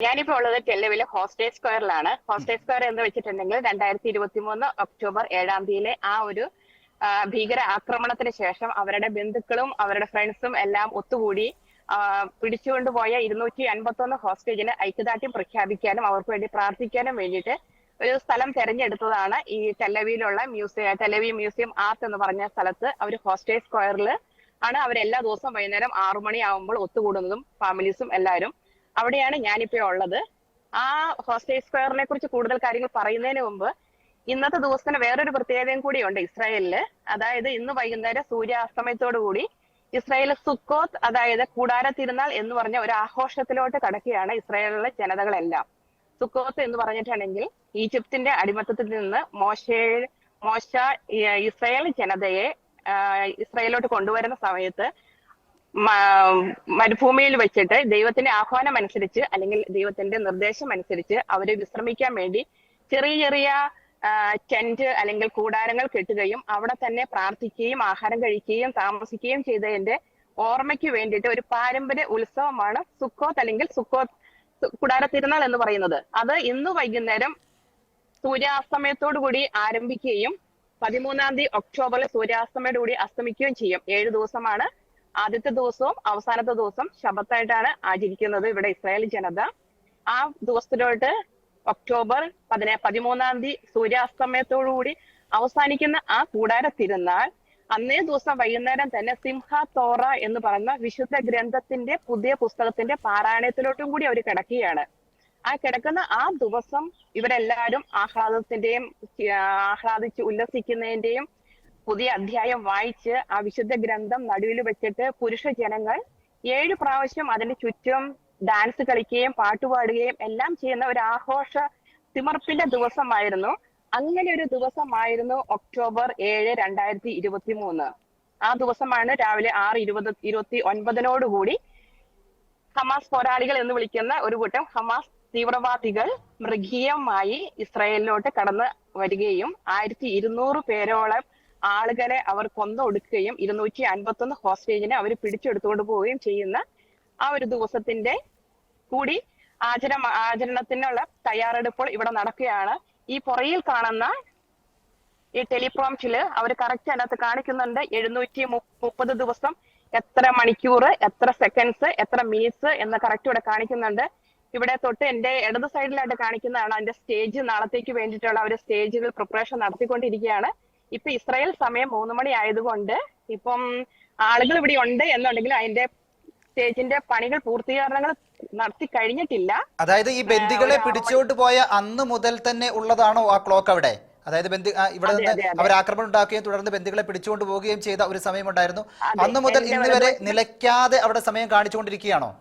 ഞാനിപ്പോ ഉള്ളത് ടെല്ലവിലെ hostage സ്ക്വയറിലാണ്. Hostage square എന്ന് വെച്ചിട്ടുണ്ടെങ്കിൽ 2023 ഒക്ടോബർ 7-ാം തീയതിയിലെ ആ ഒരു ഭീകര ആക്രമണത്തിന് ശേഷം അവരുടെ ബന്ധുക്കളും അവരുടെ ഫ്രണ്ട്സും എല്ലാം ഒത്തുകൂടി പിടിച്ചുകൊണ്ടുപോയ 251 ഹോസ്റ്റേജിന് ഐക്യദാർഢ്യം പ്രഖ്യാപിക്കാനും അവർക്ക് വേണ്ടി പ്രാർത്ഥിക്കാനും വേണ്ടിയിട്ട് ഒരു സ്ഥലം തെരഞ്ഞെടുത്തതാണ് ഈ ടെല്ലവിയിലുള്ള ടെല്ലവി മ്യൂസിയം ആർട്ട് എന്ന് പറഞ്ഞ സ്ഥലത്ത്. അവർ ഹോസ്റ്റേജ് സ്ക്വയറിൽ ആണ് അവർ എല്ലാ ദിവസവും വൈകുന്നേരം 6 മണിയാവുമ്പോൾ ഒത്തുകൂടുന്നതും ഫാമിലീസും എല്ലാവരും. അവിടെയാണ് ഞാനിപ്പോ ഉള്ളത്. ആ ഹോസ്റ്റേജ് സ്ക്വയറിനെ കുറിച്ച് കൂടുതൽ കാര്യങ്ങൾ പറയുന്നതിന് മുമ്പ് ഇന്നത്തെ ദിവസത്തിന് വേറൊരു പ്രത്യേകതയും കൂടിയുണ്ട് ഇസ്രായേലില്. അതായത് ഇന്ന് വൈകുന്നേരം സൂര്യാസ്തമയത്തോടു കൂടി ഇസ്രായേൽ സുക്കോത്ത്, അതായത് കൂടാര തിരുനാൾ എന്ന് പറഞ്ഞ ഒരു ആഘോഷത്തിലോട്ട് കടക്കുകയാണ് ഇസ്രായേലിലെ ജനതകളെല്ലാം. സുക്കോത്ത് എന്ന് പറഞ്ഞിട്ടുണ്ടെങ്കിൽ ഈജിപ്തിന്റെ അടിമത്തത്തിൽ നിന്ന് മോശ ഇസ്രായേൽ ജനതയെ ഇസ്രായേലിലോട്ട് കൊണ്ടുവരുന്ന സമയത്ത് മരുഭൂമിയിൽ വെച്ചിട്ട് ദൈവത്തിന്റെ ആഹ്വാനം അനുസരിച്ച് അല്ലെങ്കിൽ ദൈവത്തിന്റെ നിർദ്ദേശം അനുസരിച്ച് അവരെ വിശ്രമിക്കാൻ വേണ്ടി ചെറിയ ചെറിയ ടെന്റ് അല്ലെങ്കിൽ കൂടാരങ്ങൾ കെട്ടുകയും അവിടെ തന്നെ പ്രാർത്ഥിക്കുകയും ആഹാരം കഴിക്കുകയും താമസിക്കുകയും ചെയ്തതിന്റെ ഓർമ്മയ്ക്ക് വേണ്ടിയിട്ട് ഒരു പാരമ്പര്യ ഉത്സവമാണ് സുക്കോത്ത് അല്ലെങ്കിൽ കൂടാര തിരുനാൾ എന്ന് പറയുന്നത്. അത് ഇന്ന് വൈകുന്നേരം സൂര്യാസ്തമയത്തോടു കൂടി ആരംഭിക്കുകയും 13-ാം തീയതി ഒക്ടോബറിൽ സൂര്യാസ്തമയോടുകൂടി അസ്തമിക്കുകയും ചെയ്യും. 7 ദിവസമാണ്. ആദ്യത്തെ ദിവസവും അവസാനത്തെ ദിവസം ശബത്തായിട്ടാണ് ആചരിക്കുന്നത് ഇവിടെ ഇസ്രായേൽ ജനത. ആ ദിവസത്തിലോട്ട് ഒക്ടോബർ 13-ാം തീയതി സൂര്യാസ്തമയത്തോടുകൂടി അവസാനിക്കുന്ന ആ കൂടാര തിരുനാൾ അന്നേ ദിവസം വൈകുന്നേരം തന്നെ സിംഹ തോറ എന്ന് പറയുന്ന വിശുദ്ധ ഗ്രന്ഥത്തിന്റെ പുതിയ പുസ്തകത്തിന്റെ പാരായണത്തിലോട്ടും കൂടി അവർ കിടക്കുകയാണ്. ആ കിടക്കുന്ന ആ ദിവസം ഇവരെല്ലാവരും ആഹ്ലാദിച്ച് ഉല്ലസിക്കുന്നതിന്റെയും പുതിയ അധ്യായം വായിച്ച് ആ വിശുദ്ധ ഗ്രന്ഥം നടുവിൽ വെച്ചിട്ട് പുരുഷ ജനങ്ങൾ 7 പ്രാവശ്യം അതിന് ചുറ്റും ഡാൻസ് കളിക്കുകയും പാട്ടുപാടുകയും എല്ലാം ചെയ്യുന്ന ഒരു ആഘോഷ തിമർപ്പിന്റെ ദിവസമായിരുന്നു. അങ്ങനെ ഒരു ദിവസമായിരുന്നു ഒക്ടോബർ 7, 2023. ആ ദിവസമാണ് രാവിലെ 6:29 ഹമാസ് പോരാളികൾ എന്ന് വിളിക്കുന്ന ഒരു കൂട്ടം ഹമാസ് തീവ്രവാദികൾ മൃഗീയമായി ഇസ്രായേലിലോട്ട് കടന്നു വരികയും 1200 പേരോളം ആളുകളെ അവർ കൊന്നൊടുക്കുകയും 251 ഹോസ്റ്റേജിനെ അവർ പിടിച്ചെടുത്തുകൊണ്ട് പോവുകയും ചെയ്യുന്ന ആ ഒരു ദിവസത്തിന്റെ കൂടി ആചരണത്തിനുള്ള തയ്യാറെടുപ്പുകൾ ഇവിടെ നടക്കുകയാണ്. ഈ പുറയിൽ കാണുന്ന ഈ ടെലിപ്രോംപ്റ്റില് അവർ കറക്റ്റ് അതിനകത്ത് കാണിക്കുന്നുണ്ട് 730 ദിവസം, എത്ര മണിക്കൂർ, എത്ര സെക്കൻഡ്സ്, എത്ര മിനിറ്റ്സ് എന്ന് കറക്റ്റ് ഇവിടെ കാണിക്കുന്നുണ്ട്. ഇവിടെ തൊട്ട് എന്റെ ഇടത് സൈഡിലായിട്ട് കാണിക്കുന്നതാണ് അതിന്റെ സ്റ്റേജ്. നാളത്തേക്ക് വേണ്ടിയിട്ടുള്ള ഒരു സ്റ്റേജുകൾ പ്രിപ്പറേഷൻ നടത്തിക്കൊണ്ടിരിക്കുകയാണ്. ഇപ്പൊ ഇസ്രായേൽ സമയം 3 മണി ആയതുകൊണ്ട് ഇപ്പം ആളുകൾ ഇവിടെ ഉണ്ട് എന്നുണ്ടെങ്കിൽ അതിന്റെ സ്റ്റേജിന്റെ പണികൾ പൂർത്തീകരണങ്ങൾ നടത്തി കഴിഞ്ഞിട്ടില്ല. അതായത് ഈ ബന്ദികളെ പിടിച്ചുകൊണ്ട് പോയ അന്ന് മുതൽ തന്നെ ഉള്ളതാണോ ആ ക്ലോക്ക് അവിടെ? അതായത് ഇവിടെ നിന്ന് അവർ ആക്രമണം ഉണ്ടാക്കുകയും തുടർന്ന് ബന്ദികളെ പിടിച്ചുകൊണ്ട് പോവുകയും ചെയ്ത ഒരു സമയമുണ്ടായിരുന്നു. അന്ന് മുതൽ ഇന്ന് വരെ നിലയ്ക്കാതെ അവിടെ സമയം കാണിച്ചുകൊണ്ടിരിക്കുകയാണോ?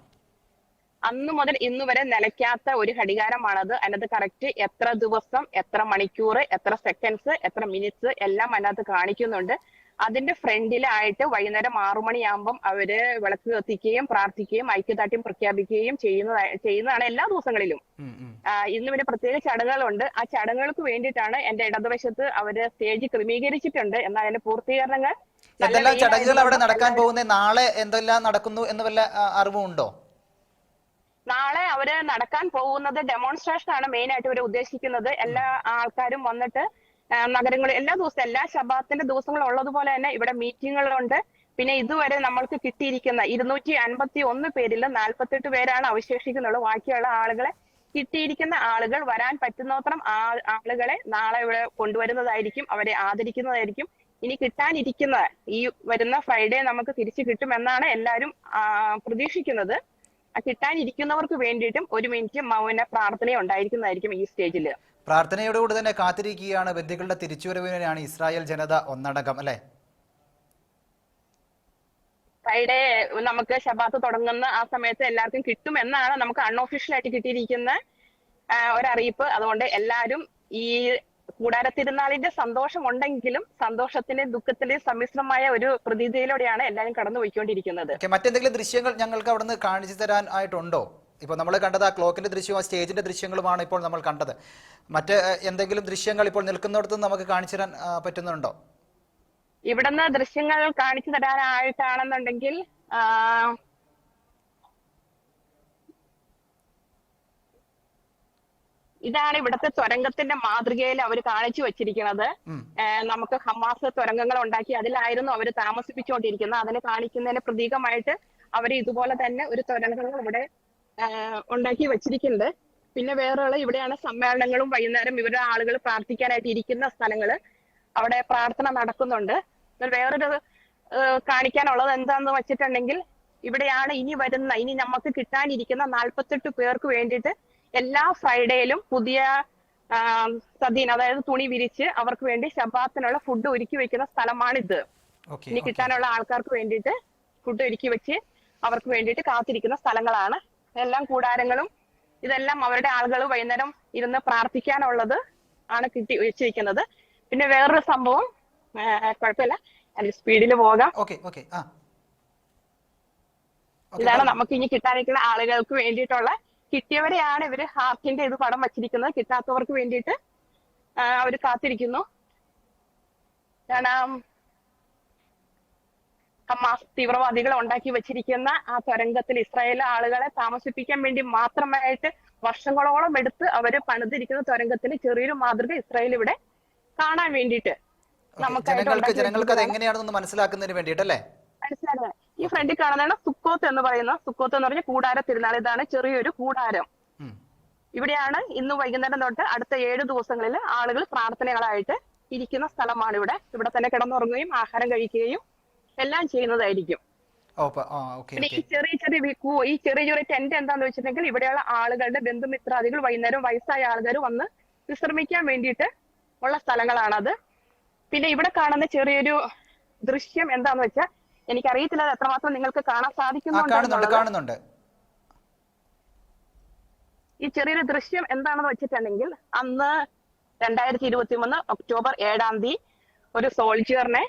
അന്ന് മുതൽ ഇന്ന് വരെ നിലയ്ക്കാത്ത ഒരു ഘടികാരമാണത്. അതിനകത്ത് കറക്റ്റ് എത്ര ദിവസം, എത്ര മണിക്കൂർ, എത്ര സെക്കൻഡ്സ്, എത്ര മിനിറ്റ്സ് എല്ലാം അതിനകത്ത് കാണിക്കുന്നുണ്ട്. അതിന്റെ ഫ്രണ്ടിലായിട്ട് വൈകുന്നേരം 6 മണിയാകുമ്പം അവര് വിളക്ക് കത്തിക്കുകയും പ്രാർത്ഥിക്കുകയും ഐക്യദാർഢ്യം പ്രഖ്യാപിക്കുകയും ചെയ്യുന്നതാണ് എല്ലാ ദിവസങ്ങളിലും. ഇന്ന് പിന്നെ പ്രത്യേക ചടങ്ങുകളുണ്ട്. ആ ചടങ്ങുകൾക്ക് വേണ്ടിയിട്ടാണ് എന്റെ ഇടതുവശത്ത് അവര് സ്റ്റേജ് ക്രമീകരിച്ചിട്ടുണ്ട്. എന്നാൽ അതിന്റെ പൂർത്തീകരണങ്ങൾ എന്തെല്ലാം ചടങ്ങുകൾ അവിടെ നടക്കാൻ പോകുന്നത്? നാളെ എന്തെല്ലാം നടക്കുന്നു എന്ന് വല്ല അറിവുണ്ടോ? നാളെ അവര് നടക്കാൻ പോകുന്നത് ഡെമോൺസ്ട്രേഷൻ ആണ് മെയിൻ ആയിട്ട് ഇവർ ഉദ്ദേശിക്കുന്നത്. എല്ലാ ആൾക്കാരും വന്നിട്ട് നഗരങ്ങളിൽ എല്ലാ ദിവസവും എല്ലാ ശബാത്തിന്റെ ദിവസങ്ങളും ഉള്ളതുപോലെ തന്നെ ഇവിടെ മീറ്റിങ്ങുകളുണ്ട്. പിന്നെ ഇതുവരെ നമ്മൾക്ക് കിട്ടിയിരിക്കുന്ന 251 പേരിൽ 48 പേരാണ് അവശേഷിക്കുന്നുള്ളൂ. ബാക്കിയുള്ള ആളുകളെ കിട്ടിയിരിക്കുന്ന ആളുകൾ വരാൻ പറ്റുന്നത്രം ആളുകളെ നാളെ ഇവിടെ കൊണ്ടുവരുന്നതായിരിക്കും, അവരെ ആദരിക്കുന്നതായിരിക്കും. ഇനി കിട്ടാനിരിക്കുന്ന ഈ വരുന്ന ഫ്രൈഡേ നമുക്ക് തിരിച്ചു കിട്ടുമെന്നാണ് എല്ലാവരും പ്രതീക്ഷിക്കുന്നത്. കിട്ടാനിരിക്കുന്നവർക്ക് വേണ്ടിയിട്ടും 1 മിനിറ്റ് മൗന പ്രാർത്ഥന ഉണ്ടായിരിക്കുന്നതായിരിക്കും ഈ സ്റ്റേജിൽ. പ്രാർത്ഥനയോടുകൂടി തന്നെ കാത്തിരിക്കുകയാണ്. ബന്ദികളുടെ തിരിച്ചുവരവിനാണ് ഇസ്രായേൽ ജനത ഒന്നടങ്കം, അല്ലെ? ഫ്രൈഡേ നമുക്ക് ശബാത്ത് തുടങ്ങുന്ന ആ സമയത്ത് എല്ലാവർക്കും കിട്ടുമെന്നാണ് നമുക്ക് അൺഒഫീഷ്യൽ ആയിട്ട് കിട്ടിയിരിക്കുന്ന ഒരറിയിപ്പ്. അതുകൊണ്ട് എല്ലാവരും ഈ കൂടാര തിരുനാളിന്റെ സന്തോഷം ഉണ്ടെങ്കിലും സന്തോഷത്തിന്റെയും ദുഃഖത്തിന്റെയും സമ്മിശ്രമായ ഒരു പ്രതീതിയിലൂടെയാണ് എല്ലാവരും കടന്നു പോയിക്കൊണ്ടിരിക്കുന്നത്. മറ്റെന്തെങ്കിലും ദൃശ്യങ്ങൾ ഞങ്ങൾക്ക് അവിടെ നിന്ന് കാണിച്ചു തരാൻ ആയിട്ടുണ്ടോ? ഇപ്പൊ നമ്മൾ കണ്ടത് ആ ക്ലോക്കിന്റെ ദൃശ്യവും ആ സ്റ്റേജിന്റെ ദൃശ്യങ്ങളുമാണ് ഇപ്പോൾ നമ്മൾ കണ്ടത്. മറ്റ് എന്തെങ്കിലും ദൃശ്യങ്ങൾ ഇപ്പോൾ നിൽക്കുന്നിടത്ത് നമുക്ക് കാണിച്ചു തരാൻ പറ്റുന്നുണ്ടോ? ഇവിടുന്ന് ദൃശ്യങ്ങൾ കാണിച്ചു തരാനായിട്ടാണെന്നുണ്ടെങ്കിൽ ഇതാണ് ഇവിടുത്തെ തുരങ്കത്തിന്റെ മാതൃകയിൽ അവർ കാണിച്ചു വെച്ചിരിക്കുന്നത്. നമുക്ക് ഹമാസ് തുരങ്കങ്ങൾ ഉണ്ടാക്കി അതിലായിരുന്നു അവർ താമസിപ്പിച്ചുകൊണ്ടിരിക്കുന്നത്. അതിനെ കാണിക്കുന്നതിന് പ്രതീകമായിട്ട് അവർ ഇതുപോലെ തന്നെ ഒരു തുരങ്കങ്ങൾ ഇവിടെ ഉണ്ടാക്കി വെച്ചിരിക്കുന്നുണ്ട്. പിന്നെ വേറെയുള്ള ഇവിടെയാണ് സമ്മേളനങ്ങളും വൈകുന്നേരം ഇവരുടെ ആളുകൾ പ്രാർത്ഥിക്കാനായിട്ട് ഇരിക്കുന്ന സ്ഥലങ്ങള്. അവിടെ പ്രാർത്ഥന നടക്കുന്നുണ്ട്. വേറൊരു കാണിക്കാനുള്ളത് എന്താന്ന് വെച്ചിട്ടുണ്ടെങ്കിൽ ഇവിടെയാണ് ഇനി നമുക്ക് കിട്ടാനിരിക്കുന്ന 48 പേർക്ക് വേണ്ടിയിട്ട് എല്ലാ ഫ്രൈഡേയിലും പുതിയ സദ്യൻ, അതായത് തുണി വിരിച്ച് അവർക്ക് വേണ്ടി ശബാത്തിനുള്ള ഫുഡ് ഒരുക്കി വെക്കുന്ന സ്ഥലമാണിത്. ഇനി കിട്ടാനുള്ള ആൾക്കാർക്ക് വേണ്ടിയിട്ട് ഫുഡ് ഒരുക്കി വെച്ച് അവർക്ക് വേണ്ടിയിട്ട് കാത്തിരിക്കുന്ന സ്ഥലങ്ങളാണ്. എല്ലാം കൂടാരങ്ങളും ഇതെല്ലാം അവരുടെ ആളുകൾ വൈകുന്നേരം ഇരുന്ന് പ്രാർത്ഥിക്കാനുള്ളത് ആണ് കിട്ടി വെച്ചിരിക്കുന്നത്. പിന്നെ വേറൊരു സംഭവം, കുഴപ്പമില്ല, അതിൽ സ്പീഡിൽ പോകാം. ഇതാണ് നമുക്ക് ഇനി കിട്ടാനിരിക്കുന്ന ആളുകൾക്ക് വേണ്ടിയിട്ടുള്ള, കിട്ടിയവരെയാണ് ഇവര് ഹാർട്ടിന്റെ ഇത് പടം വച്ചിരിക്കുന്നത്. കിട്ടാത്തവർക്ക് വേണ്ടിയിട്ട് അവര് കാത്തിരിക്കുന്നു. കാരണം ഹമാസ് തീവ്രവാദികൾ ഉണ്ടാക്കി വെച്ചിരിക്കുന്ന ആ തുരങ്കത്തിൽ ഇസ്രായേൽ ആളുകളെ താമസിപ്പിക്കാൻ വേണ്ടി മാത്രമായിട്ട് വർഷങ്ങളോളം എടുത്ത് അവര് പണിതിരിക്കുന്ന തുരങ്കത്തിന് ചെറിയൊരു മാതൃക ഇസ്രായേൽ ഇവിടെ കാണാൻ വേണ്ടിയിട്ട് ജനങ്ങൾക്ക് അത് എങ്ങനെയാണെന്ന് മനസ്സിലാക്കുന്നതിന് വേണ്ടിയിട്ടല്ലേ? മനസ്സിലാക്കുക. ഈ ഫ്രണ്ടിൽ കാണുന്നതാണ് സുക്കോത്ത് എന്ന് പറയുന്ന, സുക്കോത്ത് എന്ന് പറഞ്ഞ കൂടാര തിരുനാൾ. ഇതാണ് ചെറിയൊരു കൂടാരം. ഇവിടെയാണ് ഇന്ന് വൈകുന്നേരം തൊട്ട് അടുത്ത 7 ദിവസങ്ങളിൽ ആളുകൾ പ്രാർത്ഥനകളായിട്ട് ഇരിക്കുന്ന സ്ഥലമാണ് ഇവിടെ. ഇവിടെ തന്നെ കിടന്നുറങ്ങുകയും ആഹാരം കഴിക്കുകയും എല്ലാം ചെയ്യുന്നതായിരിക്കും. പിന്നെ ഈ ചെറിയ ടെന്റ് എന്താന്ന് വെച്ചിട്ടുണ്ടെങ്കിൽ ഇവിടെയുള്ള ആളുകളുടെ ബന്ധുമിത്രാദികൾ വൈകുന്നേരം വയസ്സായ ആളുകൾ വന്ന് വിശ്രമിക്കാൻ വേണ്ടിയിട്ട് ഉള്ള സ്ഥലങ്ങളാണത്. പിന്നെ ഇവിടെ കാണുന്ന ചെറിയൊരു ദൃശ്യം എന്താന്ന് വെച്ചാൽ എനിക്കറിയത്തില്ല അത് എത്രമാത്രം നിങ്ങൾക്ക് കാണാൻ സാധിക്കുന്നുണ്ട്. ഈ ചെറിയൊരു ദൃശ്യം എന്താണെന്ന് വെച്ചിട്ടുണ്ടെങ്കിൽ അന്ന് 2023 ഒക്ടോബർ 7 ഒരു സോൾജിയറിനെ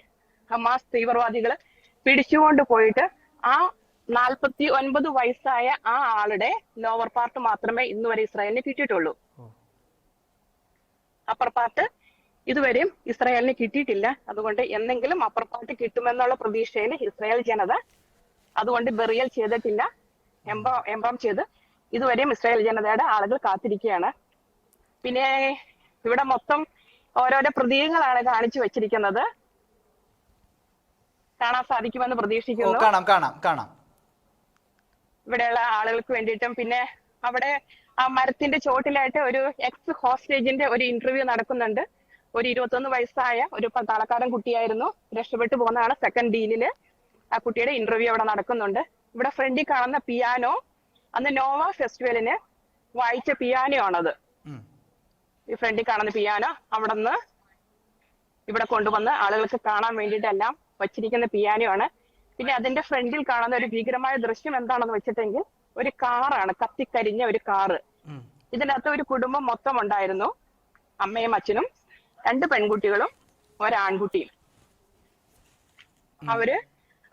ഹമാസ് തീവ്രവാദികൾ പിടിച്ചുകൊണ്ട് പോയിട്ട് ആ 49 വയസ്സായ ആ ആളുടെ ലോവർ പാർട്ട് മാത്രമേ ഇന്നുവരെ ഇസ്രായേലിന് കിട്ടിയിട്ടുള്ളൂ. അപ്പർ പാർട്ട് ഇതുവരെയും ഇസ്രായേലിന് കിട്ടിയിട്ടില്ല. അതുകൊണ്ട് എന്തെങ്കിലും അപ്പർ പാർട്ട് കിട്ടുമെന്നുള്ള പ്രതീക്ഷയിൽ ഇസ്രായേൽ ജനത അതുകൊണ്ട് ബെറിയൽ ചെയ്തിട്ടില്ല, എംബാം ചെയ്ത് ഇതുവരെയും ഇസ്രായേൽ ജനതയുടെ ആളുകൾ കാത്തിരിക്കുകയാണ്. പിന്നെ ഇവിടെ മൊത്തം ഓരോരോ പ്രതീകങ്ങളാണ് കാണിച്ചു വെച്ചിരിക്കുന്നത്. കാണാൻ സാധിക്കുമെന്ന് പ്രതീക്ഷിക്കുന്നു. കാണാം. ഇവിടെയുള്ള ആളുകൾക്ക് വേണ്ടിയിട്ടും പിന്നെ അവിടെ ആ മരത്തിന്റെ ചോട്ടിലായിട്ട് ഒരു എക്സ് ഹോസ്റ്റേജിന്റെ ഒരു ഇന്റർവ്യൂ നടക്കുന്നുണ്ട്. ഒരു 21 വയസ്സായ ഒരു പട്ടാളക്കാരൻ കുട്ടിയായിരുന്നു, രക്ഷപ്പെട്ടു പോകുന്നതാണ്. സെക്കൻഡ് ഡീലില് ആ കുട്ടിയുടെ ഇന്റർവ്യൂ അവിടെ നടക്കുന്നുണ്ട്. ഇവിടെ ഫ്രണ്ടിൽ കാണുന്ന പിയാനോ അന്ന് നോവ ഫെസ്റ്റിവലിന് വായിച്ച പിയാനോ ആണത്. ഈ ഫ്രണ്ടിൽ കാണുന്ന പിയാനോ അവിടെ നിന്ന് ഇവിടെ കൊണ്ടുവന്ന് ആളുകൾക്ക് കാണാൻ വേണ്ടിയിട്ടെല്ലാം വച്ചിരിക്കുന്ന പിയാനോ ആണ്. പിന്നെ അതിന്റെ ഫ്രണ്ടിൽ കാണുന്ന ഒരു ഭീകരമായ ദൃശ്യം എന്താണെന്ന് വെച്ചിട്ടെങ്കിൽ ഒരു കാറാണ്, കത്തിക്കരിഞ്ഞ ഒരു കാറ്. ഇതിനകത്ത് ഒരു കുടുംബം മൊത്തം ഉണ്ടായിരുന്നു, അമ്മയും അച്ഛനും 2 പെൺകുട്ടികളും ഒരാൺകുട്ടിയും. അവര്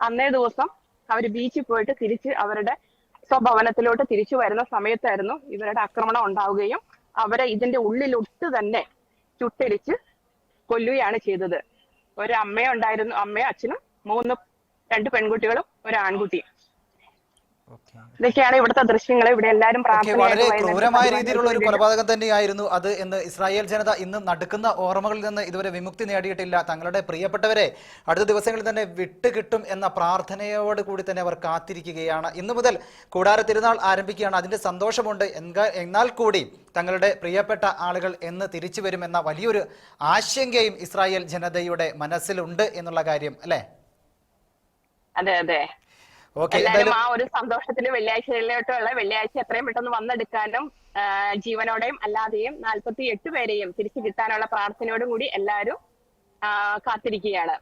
അന്നേ ദിവസം അവര് ബീച്ചിൽ പോയിട്ട് തിരിച്ച് അവരുടെ സ്വഭവനത്തിലോട്ട് തിരിച്ചു വരുന്ന സമയത്തായിരുന്നു ഇവരുടെ ആക്രമണം ഉണ്ടാവുകയും അവരെ ഇതിന്റെ ഉള്ളിലൊട്ട് തന്നെ ചുട്ടരിച്ച് കൊല്ലുകയാണ് ചെയ്തത്. ഒരു അമ്മയും ഉണ്ടായിരുന്നു, അമ്മയും അച്ഛനും 2 പെൺകുട്ടികളും ഒരാൺകുട്ടിയും. ഇതൊക്കെയാണ് ഇവിടുത്തെ ദൃശ്യങ്ങൾ. ഇവിടെ എല്ലാവരും വളരെ ക്രൂരമായ രീതിയിലുള്ള ഒരു കൊലപാതകം തന്നെയായിരുന്നു അത് എന്ന് ഇസ്രായേൽ ജനത ഇന്ന് നടുക്കുന്ന ഓർമ്മകളിൽ നിന്ന് ഇതുവരെ വിമുക്തി നേടിയിട്ടില്ല. തങ്ങളുടെ പ്രിയപ്പെട്ടവരെ അടുത്ത ദിവസങ്ങളിൽ തന്നെ വിട്ടുകിട്ടും എന്ന പ്രാർത്ഥനയോട് കൂടി തന്നെ അവർ കാത്തിരിക്കുകയാണ്. ഇന്നു മുതൽ കൂടാര തിരുനാൾ ആരംഭിക്കുകയാണ്. അതിന്റെ സന്തോഷമുണ്ട്. എന്നാൽ കൂടി തങ്ങളുടെ പ്രിയപ്പെട്ട ആളുകൾ എന്ന് തിരിച്ചു വരുമെന്ന വലിയൊരു ആശങ്കയും ഇസ്രായേൽ ജനതയുടെ മനസ്സിലുണ്ട് എന്നുള്ള കാര്യം അല്ലേ? അതെ. എല്ലാവരും ആ ഒരു സന്തോഷത്തിന് വെള്ളിയാഴ്ച എത്രയും പെട്ടെന്ന് വന്നെടുക്കാനും ജീവനോടെയും അല്ലാതെയും 48 പേരെയും തിരിച്ചു കിട്ടാനുള്ള പ്രാർത്ഥനയോടും കൂടി എല്ലാവരും കാത്തിരിക്കുകയാണ്.